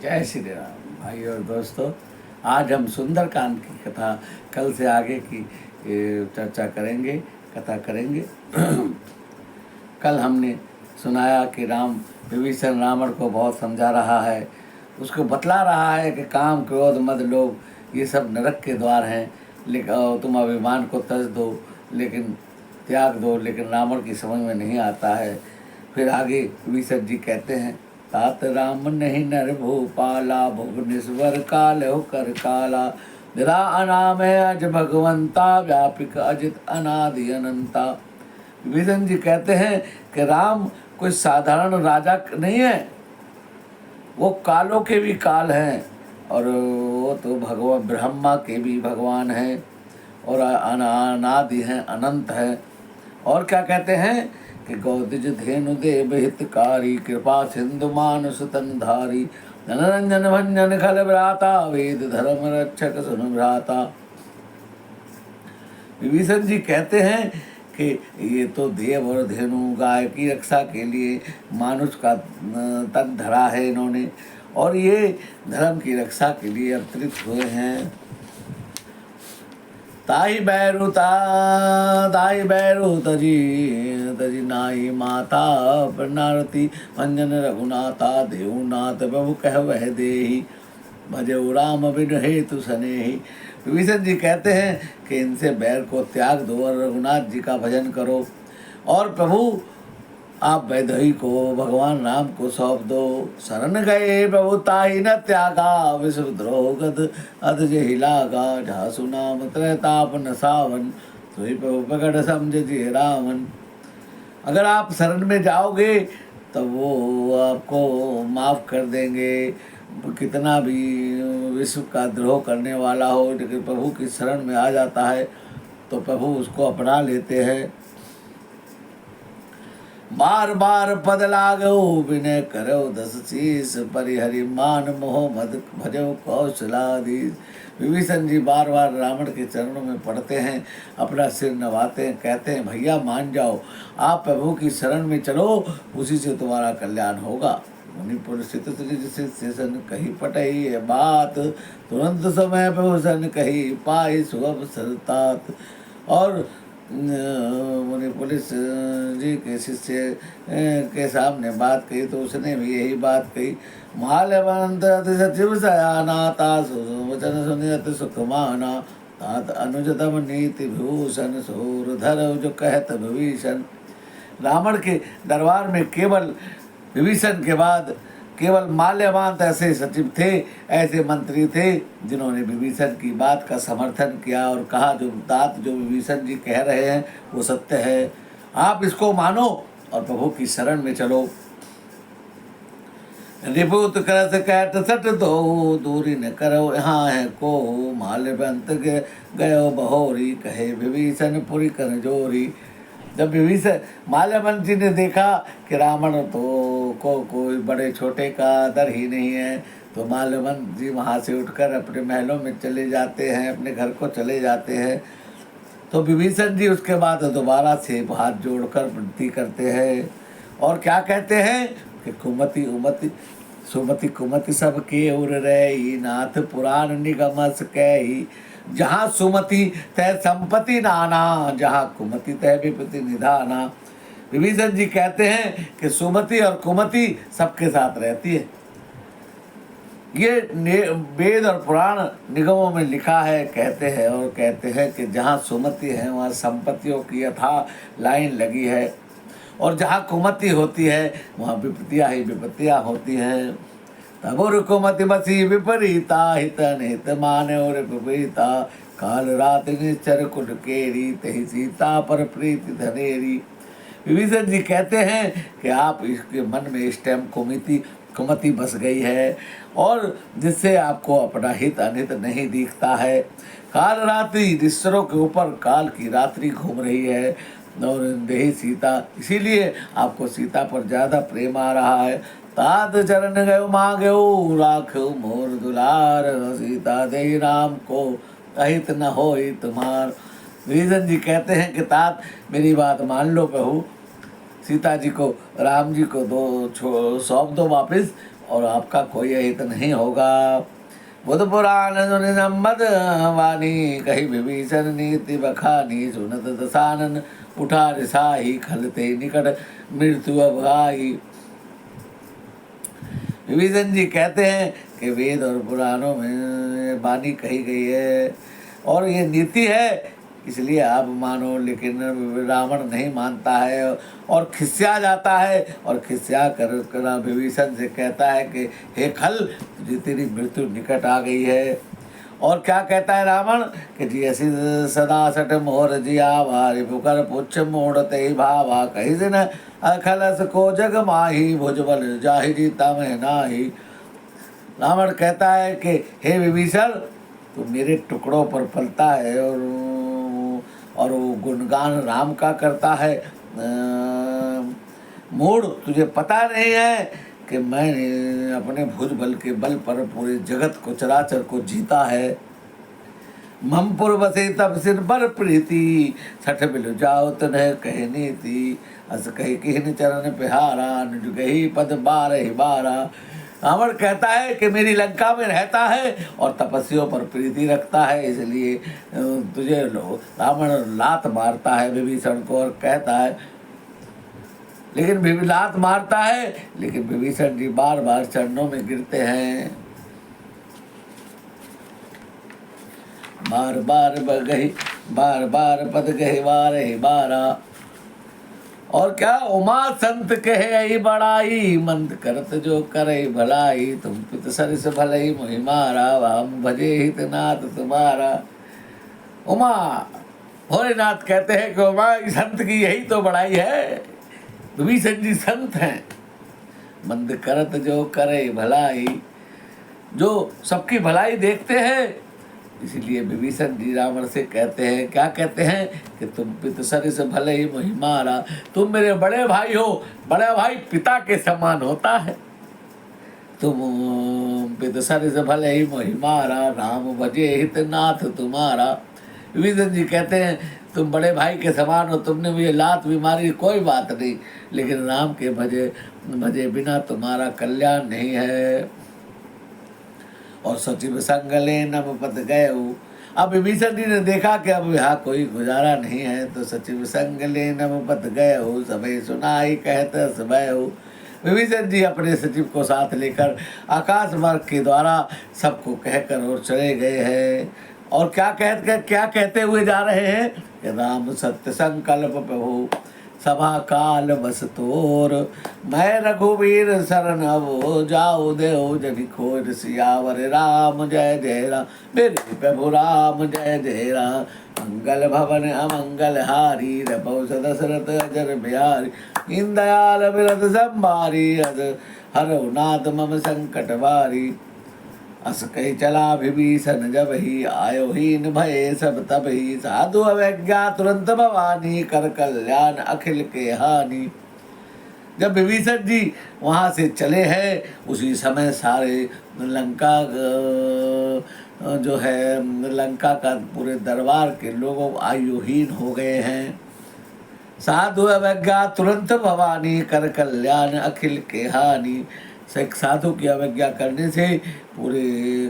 जय श्री राम भाई और दोस्तों। आज हम सुंदरकांड की कथा कल से आगे की चर्चा करेंगे, कथा करेंगे। कल हमने सुनाया कि राम विभीषण रावण को बहुत समझा रहा है, उसको बतला रहा है कि काम क्रोध मद लोभ ये सब नरक के द्वार हैं, लेकिन तुम अभिमान को तज दो, लेकिन त्याग दो, लेकिन रावण की समझ में नहीं आता है। फिर आगे विभीषण जी कहते हैं, तात राम नहीं नर भूपाला, भुवनेश्वर काल हो कर काला, निरा अनाम है अज भगवंता, व्यापिक अजित अनादि अनंता। विभीषण जी कहते हैं कि राम कोई साधारण राजा नहीं है, वो कालों के भी काल हैं, और वो तो भगवान ब्रह्मा के भी भगवान हैं, और अनादि हैं, अनंत हैं। और क्या कहते हैं कि गौदिज धेनु देव हितकारी, कृपा सिंधु मानुष तनधारी, जनरंजन भंजन खल भ्राता, वेद धर्म रक्षक सुन भ्राता। विभीषण जी कहते हैं कि ये तो देव और धेनु गाय की रक्षा के लिए मानुष का तन धरा है इन्होंने, और ये धर्म की रक्षा के लिए अवतरित हुए हैं। ताई बैरू तजी तजी नाई माता प्रनारती, भंजन रघुनाथा देवनाथ प्रभु कह वह देही, भजऊ राम बिन हेतु सनेही। विभीषण जी कहते हैं कि इनसे बैर को त्याग दो और रघुनाथ जी का भजन करो, और प्रभु आप वैदेही को भगवान राम को सौंप दो। शरण गए प्रभु ताई न त्यागा, विश्व द्रोह गद अध जहि लागा, झासु नाम त्रैताप न सावन, सोई प्रभु प्रकट समझ जी रावण। अगर आप शरण में जाओगे तो वो आपको माफ़ कर देंगे, कितना भी विश्व का द्रोह करने वाला हो, लेकिन प्रभु की शरण में आ जाता है तो प्रभु उसको अपना लेते हैं। बार बार पद लागो विनय करो दस शीस, परिहरि मान मोह मद भजो कौशलाधीश। विभीषण जी बार बार रावण के चरणों में पड़ते हैं, अपना सिर नवाते हैं, कहते हैं भैया मान जाओ, आप प्रभु की शरण में चलो, उसी से तुम्हारा कल्याण होगा। मुनिपुर स्थित शेषन कही पटई है बात, तुरंत समय प्रभु सन कही पाई सुगम सरतात। और मुनि पुलिस जी के शिष्य के सामने बात कही तो उसने भी यही बात कही। माल्यवंत अति सचिव सयाना, तास वचन सुनि अति सुख माना, तात अनुजतम नीति भूषण, सूर धर जो कहत विभीषण। रावण के दरबार में केवल विभीषण के बाद केवल माल्यवान ऐसे सचिव थे, ऐसे मंत्री थे जिन्होंने विभीषण की बात का समर्थन किया और कहा जो बात जो विभीषण जी कह रहे हैं वो सत्य है, आप इसको मानो और प्रभु की शरण में चलो। रिपुत करत कैट सट दो, दूरी न करो यहाँ है को, माल्यवंत गयो बहोरी, कहे विभीषण पुरी कर जोरी। जब विभीषण माल्यवंत जी ने देखा कि रावण तो को कोई बड़े छोटे का दर ही नहीं है, तो माल्यवंत जी वहाँ से उठकर अपने महलों में चले जाते हैं, अपने घर को चले जाते हैं। तो विभीषण जी उसके बाद दोबारा से हाथ जोड़कर विनती करते हैं और क्या कहते हैं कि कुमति उमति सुमति कुमति सब के उर रही, नाथ पुराण निगमस कही, जहाँ सुमति तह संपत्ति नाना, जहाँ कुमति तह विपत्ति निधाना। विभीषण जी कहते हैं कि सुमति और कुमति सबके साथ रहती है। ये वेद और पुराण निगमों में लिखा है, कहते हैं, और कहते हैं कि जहाँ सुमति है वहाँ संपत्तियों की यथा लाइन लगी है, और जहाँ कुमति होती है वहाँ विपत्तियाँ ही विपत्तियाँ होती हैं। तबुर कुमति बसी विपरीता, हित निहित माने और विपरीता, काल रात निश्चर कुल केरी, तही सीता पर प्रीति धनेरी। विभीषण जी कहते हैं कि आप इसके मन में इस टाइम कुमति बस गई है, और जिससे आपको अपना हित अनित नहीं दिखता है। काल रात्रि निश्चरों के ऊपर काल की रात्रि घूम रही है, और देही सीता, इसीलिए आपको सीता पर ज़्यादा प्रेम आ रहा है। तात चरण गयो मांगयो, राख मोर दुलार, सीता दे राम को अहित न हो तुम्हार। विभीषण जी कहते हैं कि तात मेरी बात मान लो प्रभु, सीता जी को राम जी को सौंप दो वापस, और आपका कोई हित नहीं होगा। बुध पुराण सुनि संबद वाणी, कही विभीषण नीति बखानी। सुनत दसानन उठा रिसाही, खलते निकट मृत्यु अब आई। विभीषण जी कहते हैं कि वेद और पुराणों में वाणी कही गई है और ये नीति है, इसलिए आप मानो। लेकिन रावण नहीं मानता है और खिस्या जाता है और खिस्या कर विभीषण से कहता है कि हे खल, तुझे तेरी मृत्यु निकट आ गई है। और क्या कहता है रावण कि जी ऐसी सदा सट मोर जिया भारी पुकर पुच्छ मोड़ते भावा, कही दिन अखलस को जग माही भुजबल जाहि जीता में नाही। रावण कहता है कि हे विभीषण, तू मेरे टुकड़ों पर पलता है और वो गुणगान राम का करता है। मूढ़, तुझे पता नहीं है कि मैंने अपने भुजबल के बल पर पूरे जगत को चराचर को जीता है। ममपुर बसे तब सिर पर प्रीति, छठ बिल जाओ तनह कहनी थी। अस कही किहन चरण पिहारा, निज गही पद बारह बारा। रावण कहता है कि मेरी लंका में रहता है और तपस्वियों पर प्रीति रखता है, इसलिए तुझे रावण लात मारता है विभीषण को और कहता है, लेकिन लात मारता है लेकिन विभीषण जी बार बार चरणों में गिरते हैं। बार बार बगही बार बार पद गहे बारह बारा। और क्या, उमा संत कहे आई बड़ाई, मंद करत जो करे भलाई। तुम पित सरिस भलई मोहि मारा, वाम भजे हित नाथ तुम्हारा। उमा, भोलेनाथ कहते हैं कि उमा संत की यही तो बड़ाई है। विभीषण जी संत हैं। मंद करत जो करे भलाई, जो सबकी भलाई देखते हैं, इसीलिए विभीषण जी रावण से कहते हैं, क्या कहते हैं कि तुम पित सरिस भले ही मोहि मारा। तुम मेरे बड़े भाई हो, बड़ा भाई पिता के समान होता है। तुम पित सरिस भले ही मोहि मारा, राम भजे हित नाथ तुम्हारा। विभीषण जी कहते हैं तुम बड़े भाई के समान हो, तुमने मुझे लात भी मारी, कोई बात नहीं, लेकिन राम के भजे बिना तुम्हारा कल्याण नहीं है। और सचिव संगले नभ पत गए। अब विभीषण जी ने देखा कि अब यहाँ कोई गुजारा नहीं है, तो सचिव संगले नभ पत गए, सबे सुनाई कहते सबय। विभीषण जी अपने सचिव को साथ लेकर आकाश मार्ग के द्वारा सबको कहकर और चले गए हैं। और क्या कहते हुए जा रहे हैं कि राम सत्य संकल्प प्रभु सभा काल बस तोर, मैं रघुवीर शरण वो जाओ देव जनि खोर। सियावर राम जय जय राम, मेरे प्रभु राम जय जय राम। मंगल भवन अमंगल हारी, रपौ दशरथ अजर बिहारी। दीन दयाल बिरद संभारी, हरौ नाथ मम संकट वारी। अस कही चला विभीषण जब ही, आयो हीन भये सब तब ही। साधु अवज्ञा तुरंत भवानी, कर कल्याण अखिल के हानि। जब विभीषण जी वहाँ से चले हैं, उसी समय सारे लंका जो है लंका का पूरे दरबार के लोग आयुहीन हो गए हैं। साधु अवज्ञा तुरंत भवानी, कर कल्याण अखिल के हानि। साधु की अवज्ञा करने से पूरे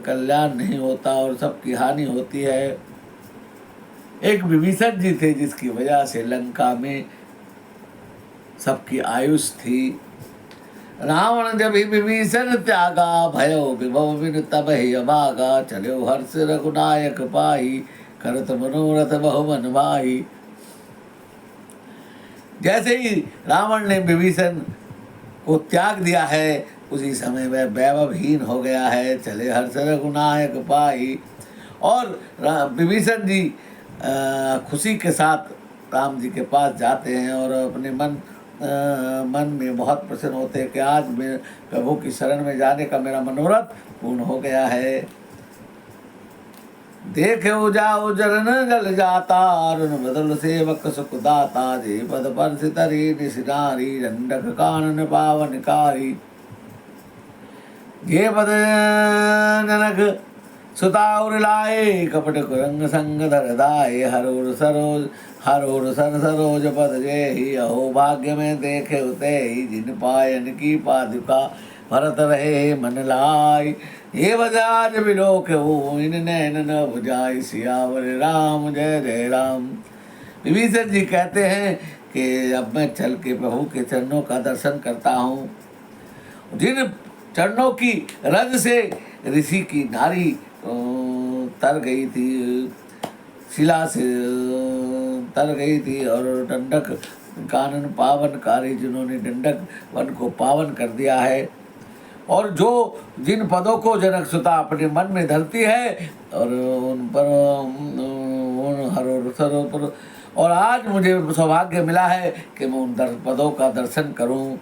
कल्याण नहीं होता और सबकी हानि होती है। एक विभीषण जी थे जिसकी वजह से लंका में सबकी आयुष थी। रावण जब विभीषण त्यागा, भयो विभव बिन तब ही अभागा। चलो हर्ष रघुनायक पाही, करत मनोरथ बहु मन भाई। जैसे ही रावण ने विभीषण को त्याग दिया है, उसी समय वह वैभवहीन हो गया है। चले हर्ष रघुनायक पाई। और विभीषण जी खुशी के साथ राम जी के पास जाते हैं और अपने मन में बहुत प्रसन्न होते हैं कि आज मैं प्रभु की शरण में जाने का मेरा मनोरथ पूर्ण हो गया है। देखे जाओ जरन जल जाता, अरुण बदल सेवक सुख दाता। जे पद पर सितरी निसिनारी, दंडक कानन पावनकारी। जे पद जनक सुताउर लाए, कपट कुरंग संग धर दाए। हरोर सर सरोज पद जे ही, अहो भाग्य में देखे उते ही। जिन पायन की पादुका भरत रहे मन लाई। ये बजाज बिलोक हो इन नैन न बुझाई, सियावर राम जय जय राम। विभीषण जी कहते हैं कि अब मैं चल के प्रभु के चरणों का दर्शन करता हूँ। जिन चरणों की रज से ऋषि की नारी तर गई थी, शिला से तर गई थी, और दंडक कानन पावनकारी, जिन्होंने दंडक वन को पावन कर दिया है, और जो जिन पदों को जनक सुता अपने मन में धरती है, और उन पर पर और आज मुझे सौभाग्य मिला है कि मैं उन पदों का दर्शन करूं।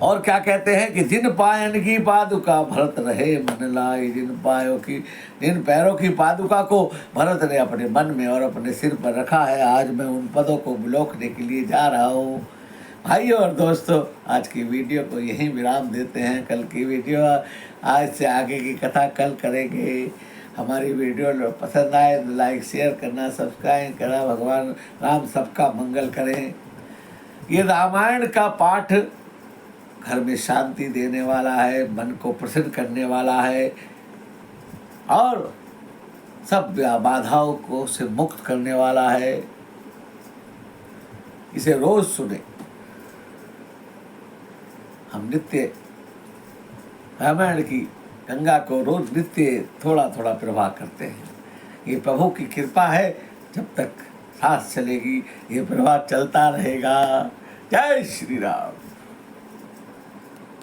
और क्या कहते हैं कि जिन पायन की पादुका भरत रहे मन लाई, जिन पैरों की पादुका को भरत ने अपने मन में और अपने सिर पर रखा है, आज मैं उन पदों को बिलोकने के लिए जा रहा हूँ। भाइयों और दोस्तों, आज की वीडियो को यहीं विराम देते हैं। कल की वीडियो, आज से आगे की कथा कल करेंगे। हमारी वीडियो पसंद आए तो लाइक शेयर करना, सब्सक्राइब करना। भगवान राम सबका मंगल करें। ये रामायण का पाठ घर में शांति देने वाला है, मन को प्रसन्न करने वाला है, और सब बाधाओं को से मुक्त करने वाला है। इसे रोज सुने। हम नित्य रामायण की गंगा को रोज नित्य थोड़ा थोड़ा प्रवाह करते हैं। ये प्रभु की कृपा है, जब तक सांस चलेगी ये प्रवाह चलता रहेगा। जय श्री राम।